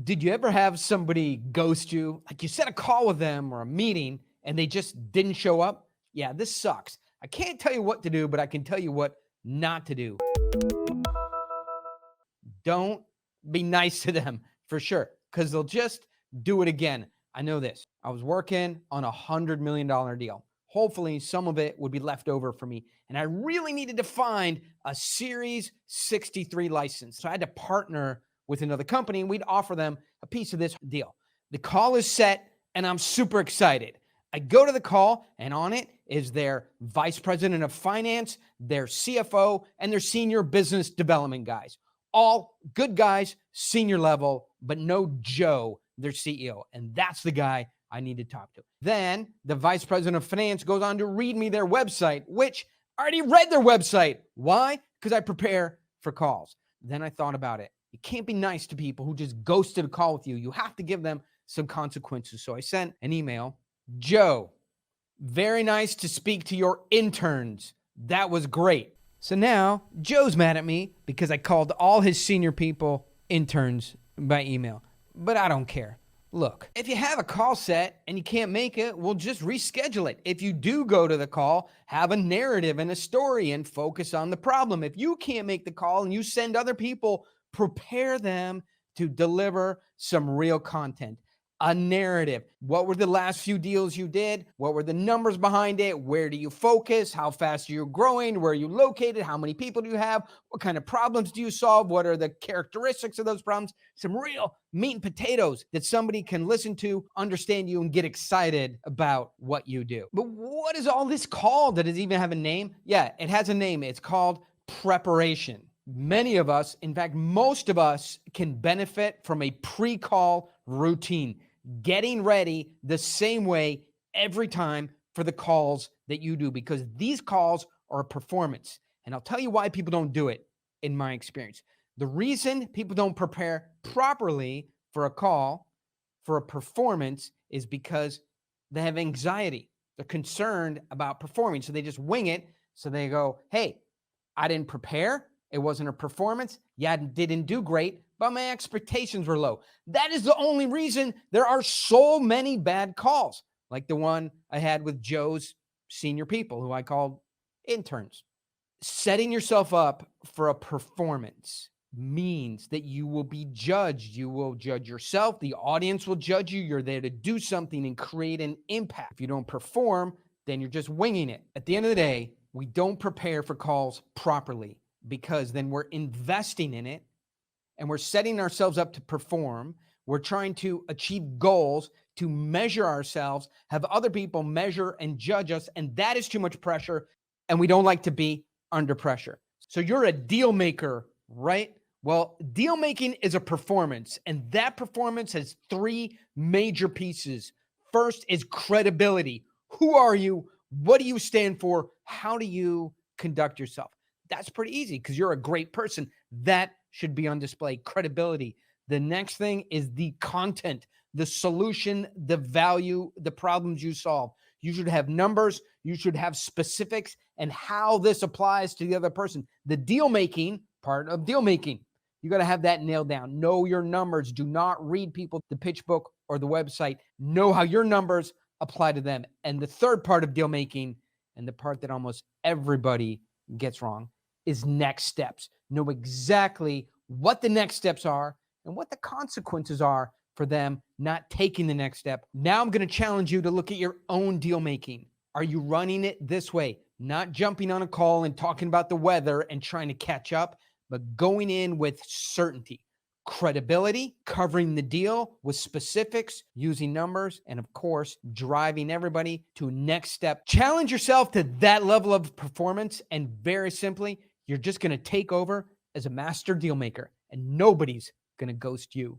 Did you ever have somebody ghost you? Like you set a call with them or a meeting and they just didn't show up? Yeah, this sucks. I can't tell you what to do, but I can tell you what not to do. Don't be nice to them for sure, because they'll just do it again. I know this. I was working on $100 million deal. Hopefully, some of it would be left over for me. And I really needed to find a Series 63 license. So I had to partner with another company and we'd offer them a piece of this deal. The call is set and I'm super excited. I go to the call and on it is their vice president of finance, their CFO, and their senior business development guys. All good guys, senior level, but no Joe, their CEO. And that's the guy I need to talk to. Then the vice president of finance goes on to read me their website, which I already read their website. Why? Because I prepare for calls. Then I thought about it. You can't be nice to people who just ghosted a call with you. You have to give them some consequences. So I sent an email. Joe, very nice to speak to your interns. That was great. So now Joe's mad at me because I called all his senior people interns by email. But I don't care. Look, if you have a call set and you can't make it, we'll just reschedule it. If you do go to the call, have a narrative and a story and focus on the problem. If you can't make the call and you send other people, prepare them to deliver some real content. A narrative. What were the last few deals you did? What were the numbers behind it? Where do you focus? How fast are you growing? Where are you located? How many people do you have? What kind of problems do you solve? What are the characteristics of those problems? Some real meat and potatoes that somebody can listen to, understand you, and get excited about what you do. But what is all this called? Does it even have a name? Yeah, it has a name. It's called preparation. Many of us, in fact, most of us can benefit from a pre-call routine. Getting ready the same way every time for the calls that you do, because these calls are a performance. And I'll tell you why people don't do it in my experience. The reason people don't prepare properly for a call, for a performance, is because they have anxiety. They're concerned about performing. So they just wing it. So they go, hey, I didn't prepare. It wasn't a performance. Yeah, I didn't do great, but my expectations were low. That is the only reason there are so many bad calls, like the one I had with Joe's senior people, who I called interns. Setting yourself up for a performance means that you will be judged. You will judge yourself. The audience will judge you. You're there to do something and create an impact. If you don't perform, then you're just winging it. At the end of the day, we don't prepare for calls properly, because then we're investing in it and we're setting ourselves up to perform. We're trying to achieve goals, to measure ourselves, have other people measure and judge us. And that is too much pressure. And we don't like to be under pressure. So you're a deal maker, right? Well, deal making is a performance, and that performance has three major pieces. First is credibility. Who are you? What do you stand for? How do you conduct yourself? That's pretty easy because you're a great person. That should be on display. Credibility. The next thing is the content, the solution, the value, the problems you solve. You should have numbers. You should have specifics and how this applies to the other person. The deal making part of deal making, you got to have that nailed down. Know your numbers. Do not read people the pitch book or the website. Know how your numbers apply to them. And the third part of deal making, and the part that almost everybody gets wrong, is next steps. Know exactly what the next steps are and what the consequences are for them not taking the next step. Now I'm going to challenge you to look at your own deal making. Are you running it this way? Not jumping on a call and talking about the weather and trying to catch up, but going in with certainty, credibility, covering the deal with specifics, using numbers, and of course, driving everybody to next step. Challenge yourself to that level of performance, and very simply, you're just going to take over as a master deal maker, and nobody's going to ghost you.